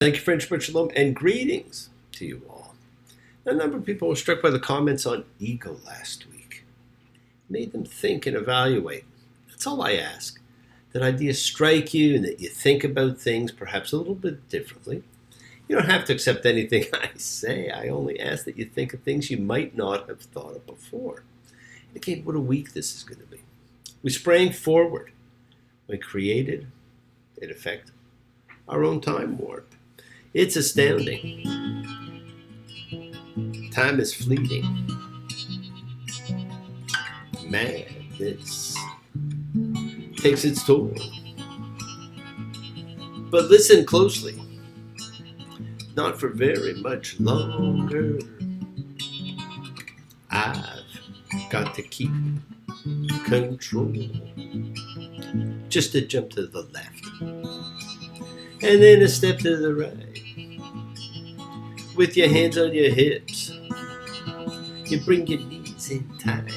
Thank you, friends, shalom, and greetings to you all. A number of people were struck by the comments on ego last week. It made them think and evaluate. That's all I ask. That ideas strike you and that you think about things perhaps a little bit differently. You don't have to accept anything I say. I only ask that you think of things you might not have thought of before. And again, what a week this is going to be. We sprang forward. We created, in effect, our own time warp. It's astounding. Time is fleeting. Madness takes its toll. But listen closely. Not for very much longer. I've got to keep control. Just a jump to the left. And then a step to the right. With your hands on your hips, you bring your knees in tight.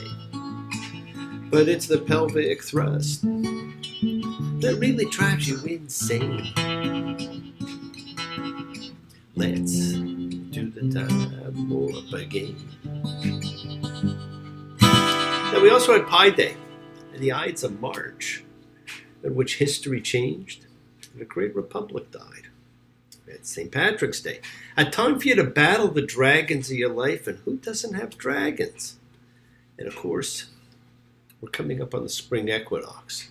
But it's the pelvic thrust that really drives you insane. Let's do the time warp again. Now we also had Pi Day, and the Ides of March, in which history changed and a great republic died. It's St. Patrick's Day. A time for you to battle the dragons of your life, and who doesn't have dragons? And of course, we're coming up on the spring equinox,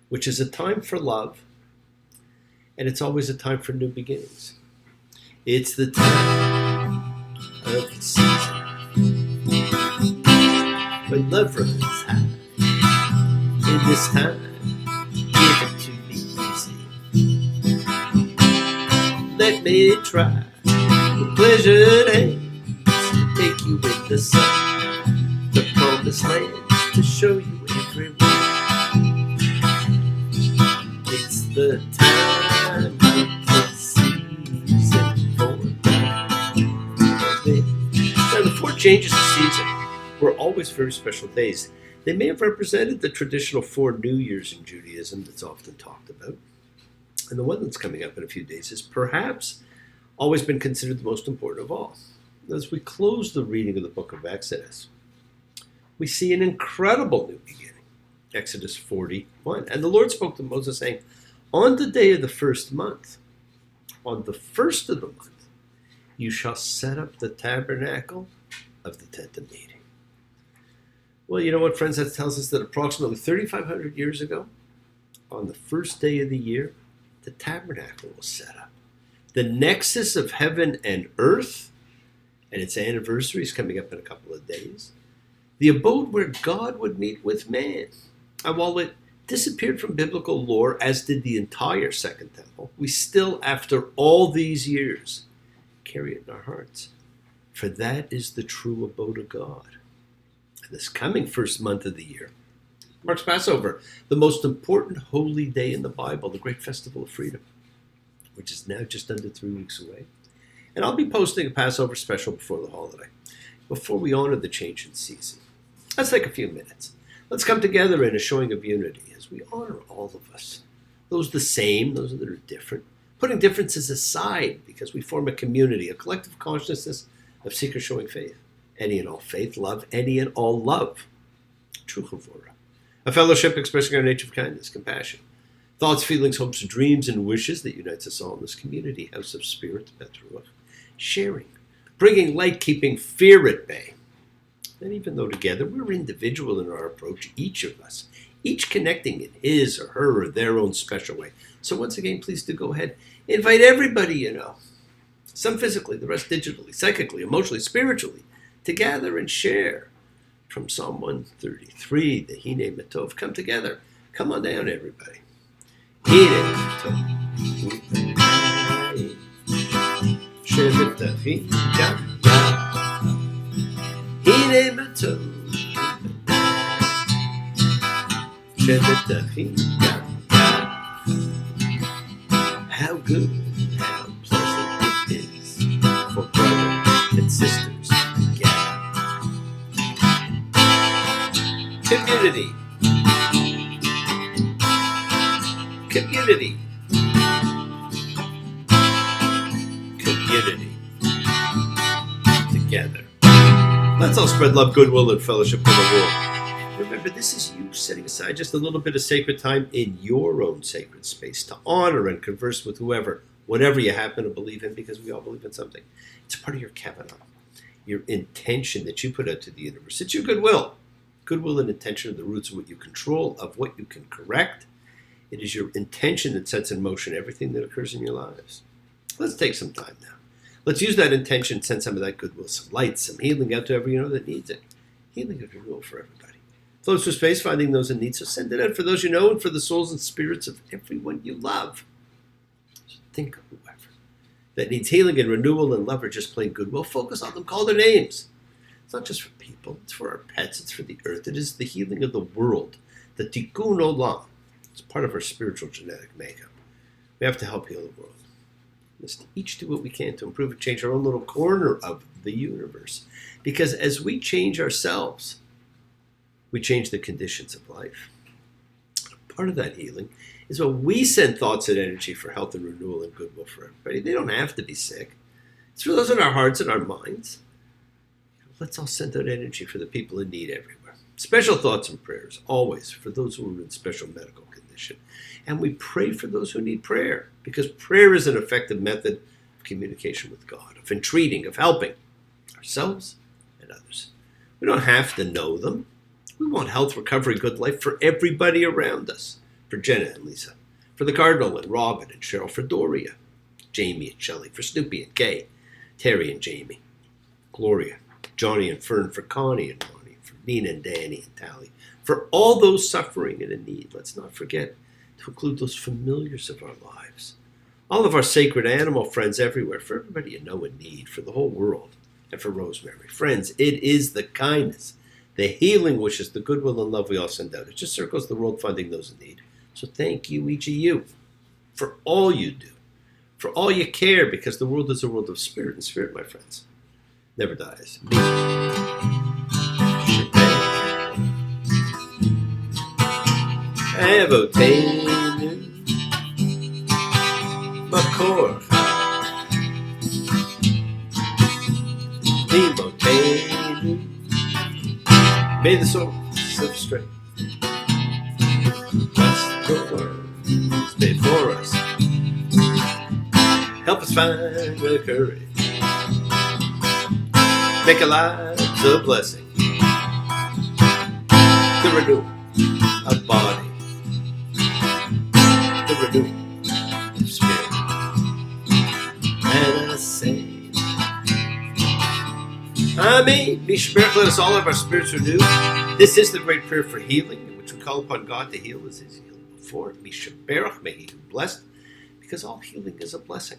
which is a time for love, and it's always a time for new beginnings. It's the time of the season when love runs high. In this time, give it to me easy. Let me try with pleasured hands to take you in the sun, the promised lands to show you everywhere. It's the time of the season for loving. Now, the 4 changes of season were always very special days. They may have represented the traditional 4 New Years in Judaism that's often talked about. And the one that's coming up in a few days has perhaps always been considered the most important of all. As we close the reading of the book of Exodus, we see an incredible new beginning. Exodus 41. And the Lord spoke to Moses saying, on the day of the first month, on the first of the month, you shall set up the tabernacle of the tent of meeting. Well, you know what, friends? That tells us that approximately 3,500 years ago, on the first day of the year, the tabernacle was set up. The nexus of heaven and earth, and its anniversary is coming up in a couple of days. The abode where God would meet with man. And while it disappeared from biblical lore, as did the entire Second Temple, we still, after all these years, carry it in our hearts. For that is the true abode of God. And this coming first month of the year marks Passover, the most important holy day in the Bible, the great festival of freedom, which is now just under 3 weeks away. And I'll be posting a Passover special before the holiday, before we honor the change in season. Let's take a few minutes. Let's come together in a showing of unity as we honor all of us, those the same, those that are different, putting differences aside because we form a community, a collective consciousness of seekers showing faith. Any and all faith, love, any and all love. True chavura. A fellowship expressing our nature of kindness, compassion, thoughts, feelings, hopes, dreams, and wishes that unites us all in this community, house of spirit, Betruach. Sharing, bringing light, keeping fear at bay. And even though together we're individual in our approach, each of us, each connecting in his or her or their own special way. So once again, please do go ahead. Invite everybody you know. Some physically, the rest digitally, psychically, emotionally, spiritually, to gather and share. From Psalm 133, the Hine Matov, come together. Come on down, everybody. Hine Matov. Shevetachim Yah. Hine Matov. Shevetachim Yah. How good, how pleasant it is for brothers and sisters together. Community. Community. unity together. Let's all spread love, goodwill, and fellowship for the world. Remember, this is you setting aside just a little bit of sacred time in your own sacred space to honor and converse with whoever, whatever you happen to believe in, because we all believe in something. It's part of your kavanah, your intention that you put out to the universe. It's your goodwill. Goodwill and intention are the roots of what you control, of what you can correct. It is your intention that sets in motion everything that occurs in your lives. Let's take some time now. Let's use that intention, send some of that goodwill, some light, some healing out to everyone that needs it. Healing and renewal for everybody. Flows through space, finding those in need. So send it out for those you know and for the souls and spirits of everyone you love. So think of whoever that needs healing and renewal and love or just plain goodwill. Focus on them. Call their names. It's not just for people. It's for our pets. It's for the earth. It is the healing of the world. The tikkun olam. It's part of our spiritual genetic makeup. We have to help heal the world. Let's each do what we can to improve and change our own little corner of the universe. Because as we change ourselves, we change the conditions of life. Part of that healing is when we send thoughts and energy for health and renewal and goodwill for everybody. They don't have to be sick. It's for those in our hearts and our minds. Let's all send out energy for the people in need everywhere. Special thoughts and prayers, always, for those who are in special medical condition. And we pray for those who need prayer, because prayer is an effective method of communication with God, of entreating, of helping ourselves and others. We don't have to know them. We want health, recovery, good life for everybody around us. For Jenna and Lisa, for the Cardinal and Robin and Cheryl, for Doria, Jamie and Shelley, for Snoopy and Kay, Terry and Jamie, Gloria, Johnny and Fern, for Connie and Ronnie, for Nina and Danny and Tally, for all those suffering and in need. Let's not forget to include those familiars of our lives, all of our sacred animal friends everywhere, for everybody you know in need, for the whole world, and for Rosemary. Friends, it is the kindness, the healing wishes, the goodwill and love we all send out. It just circles the world finding those in need. So thank you, each of you, for all you do, for all you care, because the world is a world of spirit, and spirit, my friends, never dies. Avotenu Makor Dimotenu. May the source of strength bless the words before us. Help us find the courage. Make our lives a blessing. The renewal of body. The renewal of spirit. And I say, Amen. Mishmerach, let us all have our spirits renewed. This is the great prayer for healing, in which we call upon God to heal as He's healed before. Mishmerach, may He be blessed, because all healing is a blessing.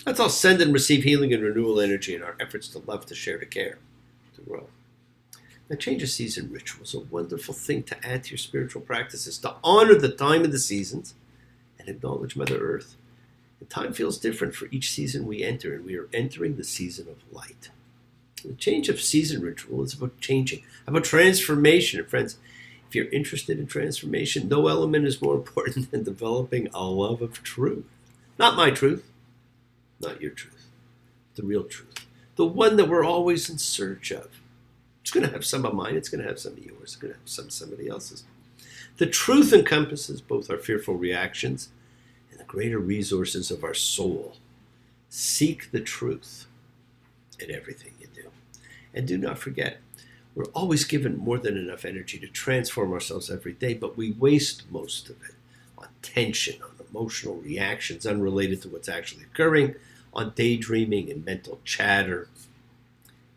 Let's all send and receive healing and renewal energy in our efforts to love, to share, to care, to grow. Now, change of season rituals, a wonderful thing to add to your spiritual practices, to honor the time of the seasons and acknowledge Mother Earth. And time feels different for each season we enter, and we are entering the season of light. The change of season ritual is about changing, about transformation. And friends, if you're interested in transformation, no element is more important than developing a love of truth. Not my truth, not your truth, the real truth, the one that we're always in search of. It's going to have some of mine, it's going to have some of yours, it's going to have some of somebody else's. The truth encompasses both our fearful reactions and the greater resources of our soul. Seek the truth in everything you do. And do not forget, we're always given more than enough energy to transform ourselves every day, but we waste most of it on tension, on emotional reactions unrelated to what's actually occurring, on daydreaming and mental chatter.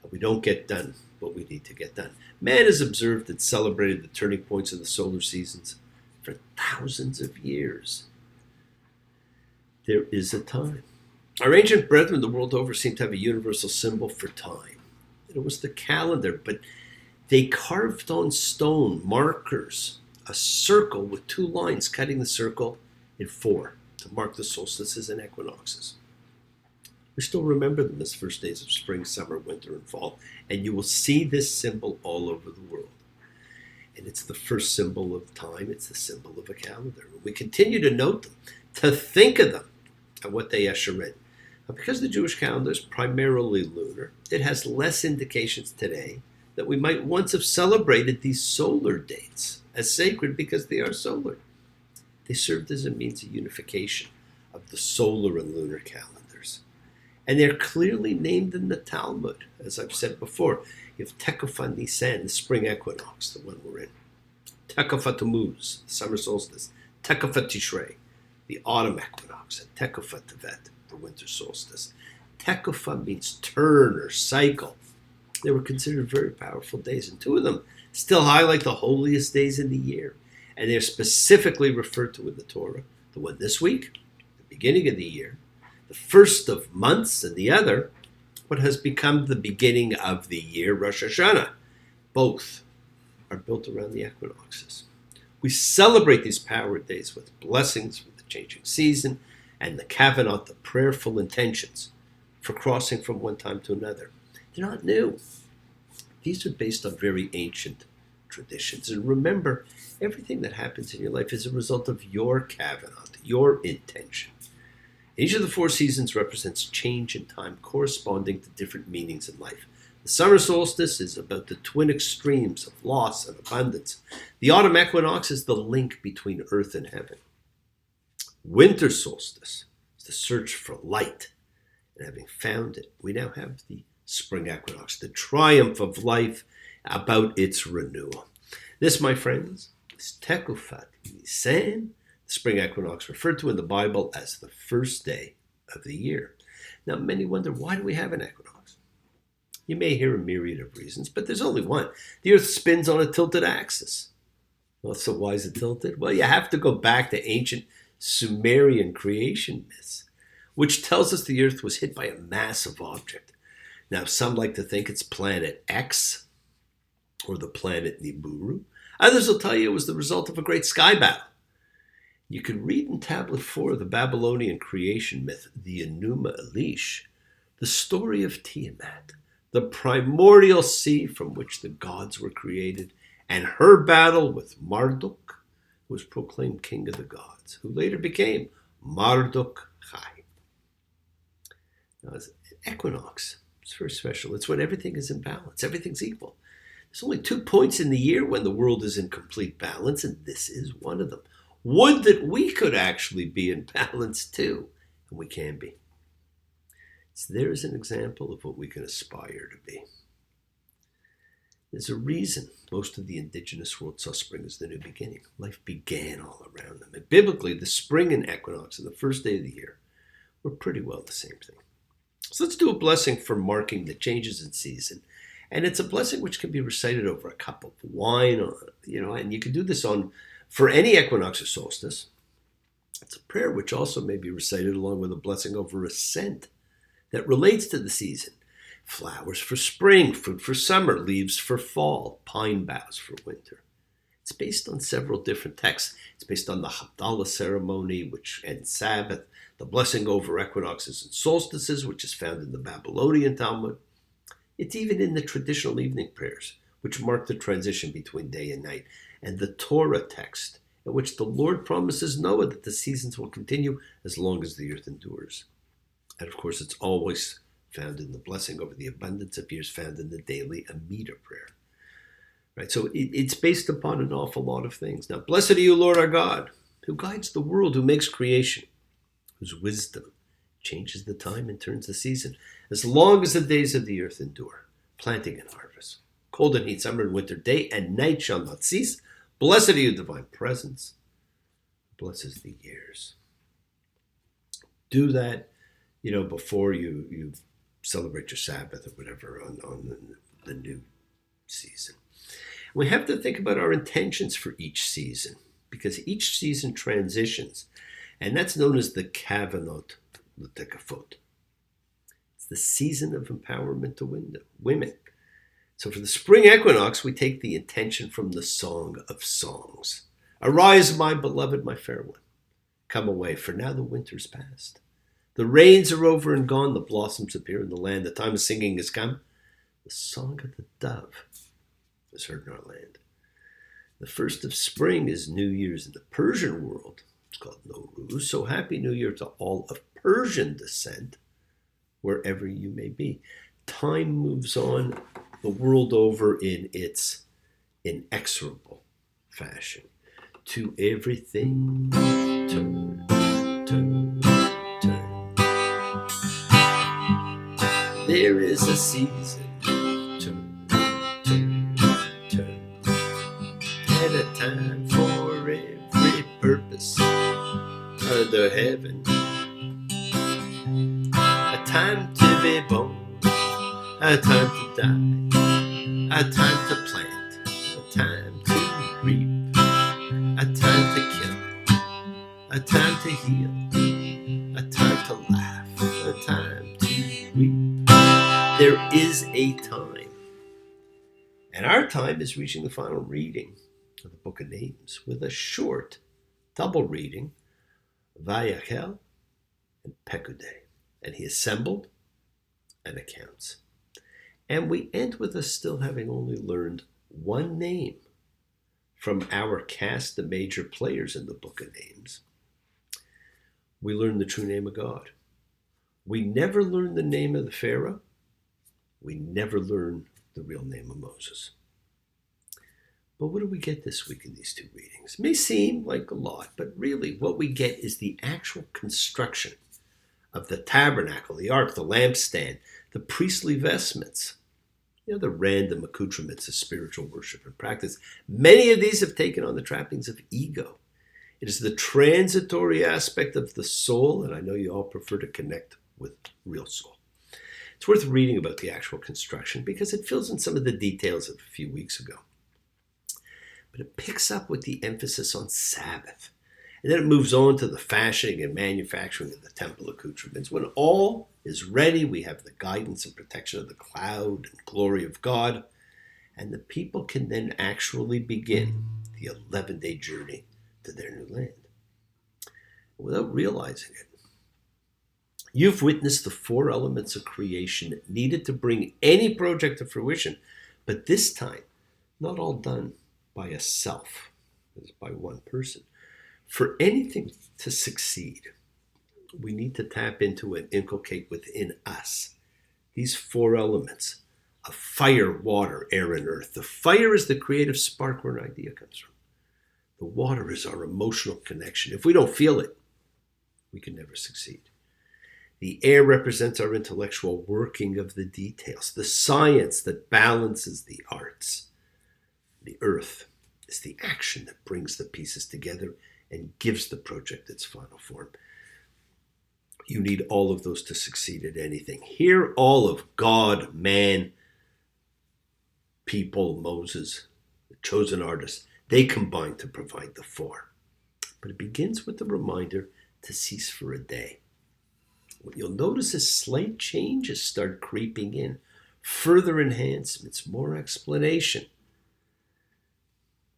We don't get done what we need to get done. Man has observed and celebrated the turning points of the solar seasons for thousands of years. There is a time. Our ancient brethren the world over seem to have a universal symbol for time. It was the calendar, but they carved on stone markers, a circle with two lines cutting the circle in four to mark the solstices and equinoxes. We still remember them as first days of spring, summer, winter, and fall, and you will see this symbol all over the world. And it's the first symbol of time, it's the symbol of a calendar. We continue to note them, to think of them and what they usher in. Because the Jewish calendar is primarily lunar, it has less indications today that we might once have celebrated these solar dates as sacred because they are solar. They served as a means of unification of the solar and lunar calendars. And they're clearly named in the Talmud, as I've said before. You have Tekufah Nisan, the spring equinox, the one we're in. Tekufah Tammuz, the summer solstice. Tekufah Tishrei, the autumn equinox. And Tekufah Tevet, the winter solstice. Tekufah means turn or cycle. They were considered very powerful days, and two of them still highlight the holiest days in the year. And they're specifically referred to in the Torah. The one this week, the beginning of the year, the first of months, and the other, what has become the beginning of the year, Rosh Hashanah. Both are built around the equinoxes. We celebrate these power days with blessings for the changing season and the kavanot, the prayerful intentions for crossing from one time to another. They're not new. These are based on very ancient traditions. And remember, everything that happens in your life is a result of your kavanot, your intention. Each of the four seasons represents change in time corresponding to different meanings in life. The summer solstice is about the twin extremes of loss and abundance. The autumn equinox is the link between earth and heaven. Winter solstice is the search for light. And having found it, we now have the spring equinox, the triumph of life about its renewal. This, my friends, is Tekufah Nisan, the spring equinox, referred to in the Bible as the first day of the year. Now, many wonder, why do we have an equinox? You may hear a myriad of reasons, but there's only one. The earth spins on a tilted axis. Well, so why is it tilted? Well, you have to go back to ancient Sumerian creation myths, which tells us the earth was hit by a massive object. Now, some like to think it's planet X or the planet Nibiru. Others will tell you it was the result of a great sky battle. You can read in Tablet 4 of the Babylonian creation myth, the Enuma Elish, the story of Tiamat, the primordial sea from which the gods were created, and her battle with Marduk, who was proclaimed king of the gods, who later became Marduk Chai. Now, as equinox, it's very special. It's when everything is in balance, everything's equal. There's only 2 points in the year when the world is in complete balance, and this is one of them. Would that we could actually be in balance too, and we can be. So there's an example of what we can aspire to be. There's a reason most of the indigenous world saw spring as the new beginning. Life began all around them. And biblically, the spring and equinox and the first day of the year were pretty well the same thing. So let's do a blessing for marking the changes in season. And it's a blessing which can be recited over a cup of wine, and you can do this for any equinox or solstice. It's a prayer which also may be recited along with a blessing over a scent that relates to the season. Flowers for spring, fruit for summer, leaves for fall, pine boughs for winter. It's based on several different texts. It's based on the Havdalah ceremony, which ends Sabbath, the blessing over equinoxes and solstices, which is found in the Babylonian Talmud. It's even in the traditional evening prayers, which mark the transition between day and night, and the Torah text, in which the Lord promises Noah that the seasons will continue as long as the earth endures. And of course, it's always found in the blessing over the abundance of years found in the daily Amida prayer. Right? So it's based upon an awful lot of things. Now, blessed are you, Lord our God, who guides the world, who makes creation, whose wisdom changes the time and turns the season, as long as the days of the earth endure, planting and harvest. Cold and heat, summer and winter, day and night shall not cease. Blessed are you, divine presence, blesses the years. Do that, before you celebrate your Sabbath or whatever on the new season. We have to think about our intentions for each season, because each season transitions, and that's known as the kavanot l'tekafot. It's the season of empowerment to women. So for the spring equinox, we take the intention from the Song of Songs. Arise, my beloved, my fair one. Come away, for now the winter's past. The rains are over and gone, the blossoms appear in the land, the time of singing is come. The song of the dove is heard in our land. The first of spring is New Year's in the Persian world. It's called Nowruz. So happy New Year to all of Persian descent. wherever you may be. Time moves on the world over in its inexorable fashion. To everything turn, turn, turn. There is a season, turn, turn, turn. And a time for every purpose under heaven. A time to be born, a time to die, a time to plant, a time to reap, a time to kill, a time to heal, a time to laugh, a time to weep. There is a time. And our time is reaching the final reading of the Book of Names with a short double reading, Vayakhel and Pekudei. And he assembled and accounts. And we end with us still having only learned one name from our cast of major players in the Book of Names. We learn the true name of God. We never learn the name of the Pharaoh. We never learn the real name of Moses. But what do we get this week in these two readings? It may seem like a lot, but really what we get is the actual construction of the tabernacle, the ark, the lampstand, the priestly vestments, the random accoutrements of spiritual worship and practice. Many of these have taken on the trappings of ego. It is the transitory aspect of the soul, and I know you all prefer to connect with real soul. It's worth reading about the actual construction because it fills in some of the details of a few weeks ago. But it picks up with the emphasis on Sabbath. And then it moves on to the fashioning and manufacturing of the temple accoutrements. When all is ready, we have the guidance and protection of the cloud and glory of God. And the people can then actually begin the 11-day journey to their new land. Without realizing it, you've witnessed the four elements of creation needed to bring any project to fruition, but this time, not all done by a self, as by one person. For anything to succeed, we need to tap into and inculcate within us these four elements of fire, water, air, and earth. The fire is the creative spark where an idea comes from. The water is our emotional connection. If we don't feel it, we can never succeed. The air represents our intellectual working of the details, the science that balances the arts. The earth is the action that brings the pieces together and gives the project its final form. You need all of those to succeed at anything. Here, all of God, man, people, Moses, the chosen artist, they combine to provide the four. But it begins with the reminder to cease for a day. What you'll notice is slight changes start creeping in. Further enhancements, more explanation,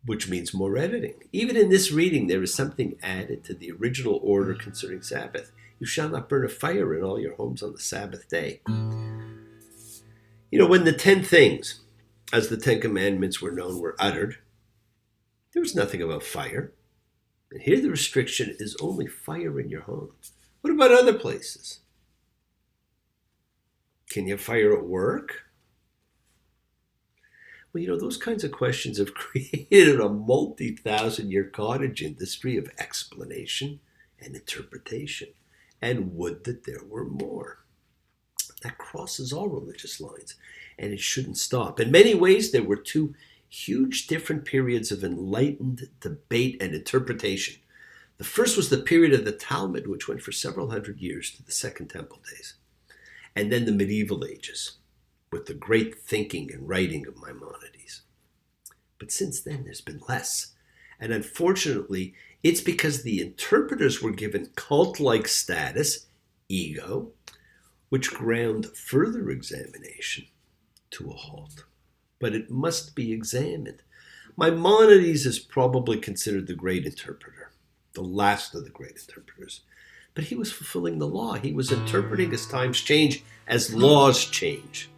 which means more editing. Even in this reading, there is something added to the original order concerning Sabbath. You shall not burn a fire in all your homes on the Sabbath day. When the 10 things, as the 10 commandments were known, were uttered, there was nothing about fire. And here the restriction is only fire in your home. What about other places? Can you have fire at work? Well, those kinds of questions have created a multi-thousand-year cottage industry of explanation and interpretation. And would that there were more. That crosses all religious lines, and it shouldn't stop. In many ways, there were two huge different periods of enlightened debate and interpretation. The first was the period of the Talmud, which went for several hundred years to the Second Temple days. And then the medieval ages, with the great thinking and writing of Maimonides. But since then, there's been less. And unfortunately, it's because the interpreters were given cult-like status, ego, which ground further examination to a halt. But it must be examined. Maimonides is probably considered the great interpreter, the last of the great interpreters. But he was fulfilling the law. He was interpreting as times change, as laws change,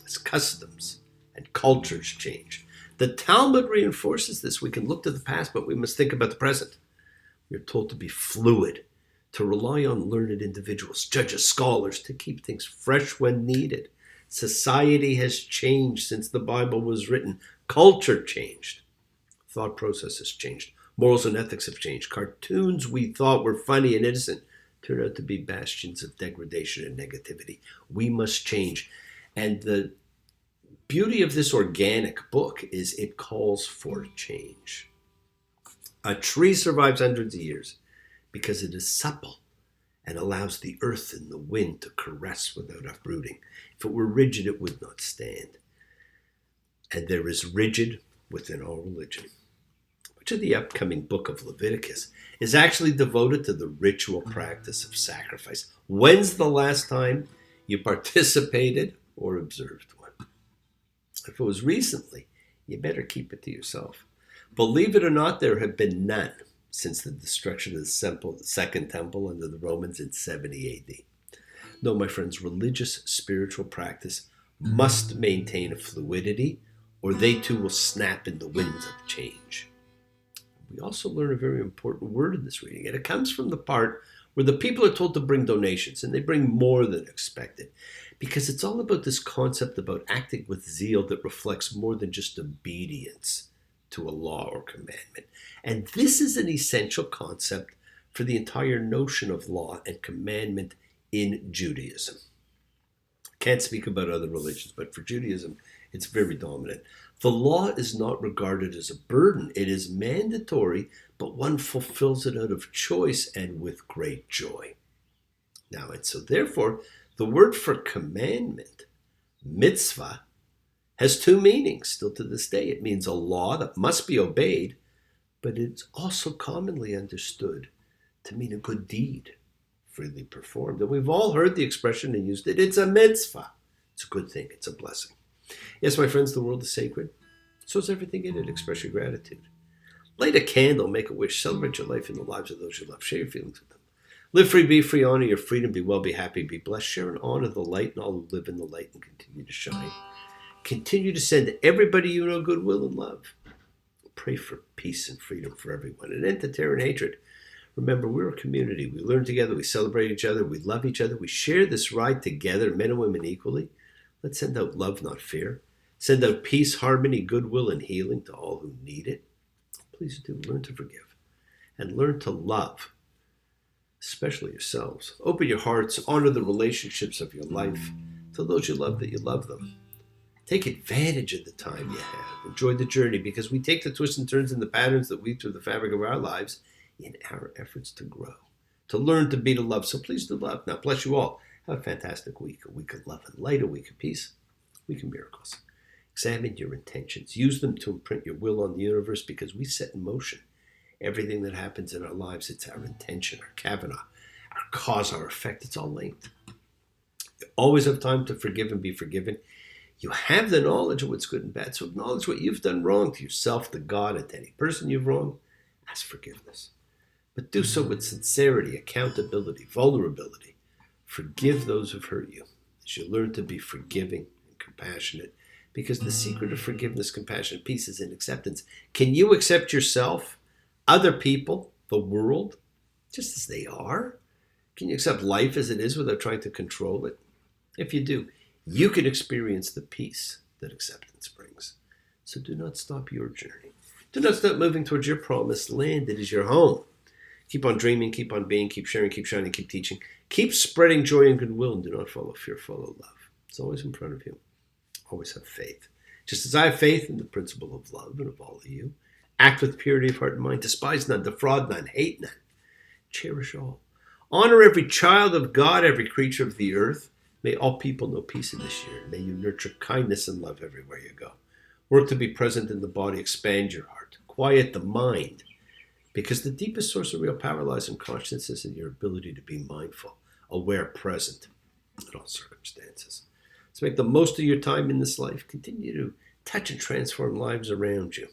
as customs and cultures change. The Talmud reinforces this. We can look to the past, but we must think about the present. We are told to be fluid, to rely on learned individuals, judges, scholars, to keep things fresh when needed. Society has changed since the Bible was written. Culture changed. Thought processes changed. Morals and ethics have changed. Cartoons we thought were funny and innocent turn out to be bastions of degradation and negativity. We must change. And the beauty of this organic book is it calls for change. A tree survives hundreds of years because it is supple and allows the earth and the wind to caress without uprooting. If it were rigid, it would not stand. And there is rigid within all religion. Much of the upcoming book of Leviticus is actually devoted to the ritual practice of sacrifice. When's the last time you participated or observed one? If it was recently, you better keep it to yourself. Believe it or not, there have been none since the destruction of the Second Temple under the Romans in 70 AD. No, my friends, religious spiritual practice must maintain a fluidity, or they too will snap in the winds of change. We also learn a very important word in this reading, and it comes from the part where the people are told to bring donations, and they bring more than expected, because it's all about this concept about acting with zeal that reflects more than just obedience to a law or commandment. And this is an essential concept for the entire notion of law and commandment in Judaism. Can't speak about other religions, but for Judaism, it's very dominant. The law is not regarded as a burden. It is mandatory, but one fulfills it out of choice and with great joy. Now, and so therefore, the word for commandment, mitzvah, has two meanings still to this day. It means a law that must be obeyed, but it's also commonly understood to mean a good deed, freely performed. And we've all heard the expression and used it. It's a mitzvah. It's a good thing. It's a blessing. Yes, my friends, the world is sacred. So is everything in it. Express your gratitude. Light a candle, make a wish, celebrate your life in the lives of those you love. Share your feelings with them. Live free, be free, honor your freedom, be well, be happy, be blessed. Share and honor the light and all who live in the light and continue to shine. Continue to send everybody you know goodwill and love. Pray for peace and freedom for everyone. An end to terror and hatred. Remember, we're a community. We learn together. We celebrate each other. We love each other. We share this ride together, men and women equally. Let's send out love, not fear. Send out peace, harmony, goodwill, and healing to all who need it. Please do learn to forgive and learn to love, especially yourselves. Open your hearts. Honor the relationships of your life. Tell those you love that you love them. Take advantage of the time you have. Enjoy the journey, because we take the twists and turns and the patterns that weave through the fabric of our lives in our efforts to grow, to learn to be to love. So please do love. Now, bless you all. Have a fantastic week. A week of love and light, a week of peace, a week of miracles. Examine your intentions. Use them to imprint your will on the universe, because we set in motion everything that happens in our lives. It's our intention, our kavana, our cause, our effect. It's all linked. You always have time to forgive and be forgiven. You have the knowledge of what's good and bad, so acknowledge what you've done wrong to yourself, to God, and to any person you've wronged. Ask forgiveness. But do so with sincerity, accountability, vulnerability. Forgive those who've hurt you as you learn to be forgiving and compassionate, because the secret of forgiveness, compassion, and peace is in acceptance. Can you accept yourself, other people, the world, just as they are? Can you accept life as it is without trying to control it? If you do, you can experience the peace that acceptance brings. So do not stop your journey. Do not stop moving towards your promised land. It is your home. Keep on dreaming, keep on being, keep sharing, keep shining, keep teaching. Keep spreading joy and goodwill, and do not follow fear, follow love. It's always in front of you. Always have faith. Just as I have faith in the principle of love and of all of you. Act with purity of heart and mind. Despise none, defraud none, hate none. Cherish all. Honor every child of God, every creature of the earth. May all people know peace in this year. May you nurture kindness and love everywhere you go. Work to be present in the body. Expand your heart. Quiet the mind. Because the deepest source of real power lies in consciousness and your ability to be mindful, aware, present in all circumstances. So make the most of your time in this life. Continue to touch and transform lives around you.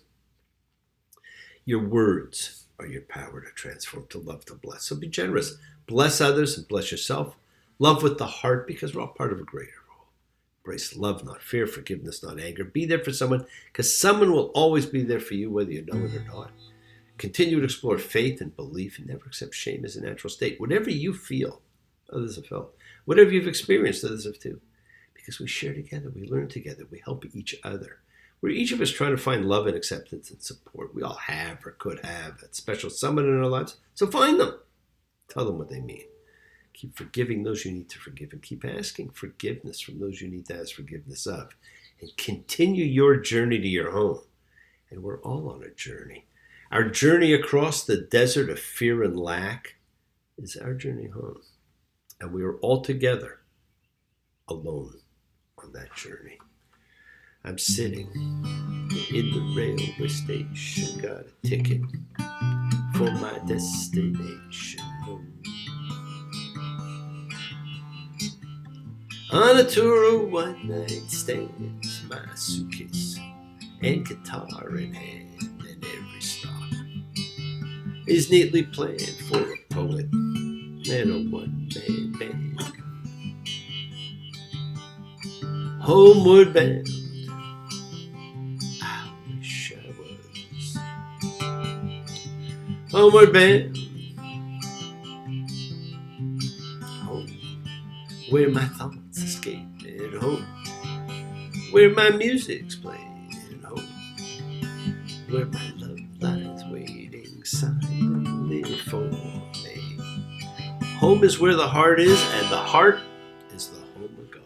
Your words are your power to transform, to love, to bless. So be generous. Bless others and bless yourself. Love with the heart, because we're all part of a greater whole. Embrace love, not fear, forgiveness, not anger. Be there for someone, because someone will always be there for you, whether you know it or not. Continue to explore faith and belief and never accept shame as a natural state. Whatever you feel, others have felt. Whatever you've experienced, others have too. Because we share together, we learn together, we help each other. We're each of us trying to find love and acceptance and support. We all have or could have that special someone in our lives. So find them. Tell them what they mean. Keep forgiving those you need to forgive and keep asking forgiveness from those you need to ask forgiveness of. And continue your journey to your home. And we're all on a journey. Our journey across the desert of fear and lack is our journey home. And we are all together, alone on that journey. I'm sitting in the railway station, got a ticket for my destination. On a tour of one-night stands, my suitcase and guitar in hand, and every stop is neatly planned for a poet and a one-man band. Homeward bound, I wish I was. Homeward bound, home, where my thoughts escape, and home, where my music's playing, and home, where my love lies waiting silently for me. Home is where the heart is, and the heart is the home of God.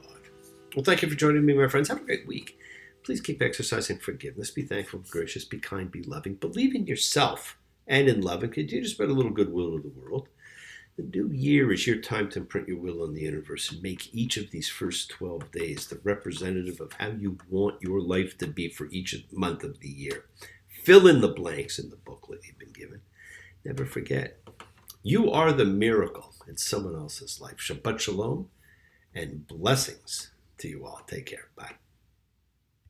Well, thank you for joining me, my friends. Have a great week. Please keep exercising forgiveness. Be thankful, gracious, be kind, be loving. Believe in yourself and in love, and continue to spread a little goodwill to the world. The new year is your time to imprint your will on the universe and make each of these first 12 days the representative of how you want your life to be for each month of the year. Fill in the blanks in the booklet you've been given. Never forget, you are the miracle in someone else's life. Shabbat shalom and blessings to you all. Take care. Bye.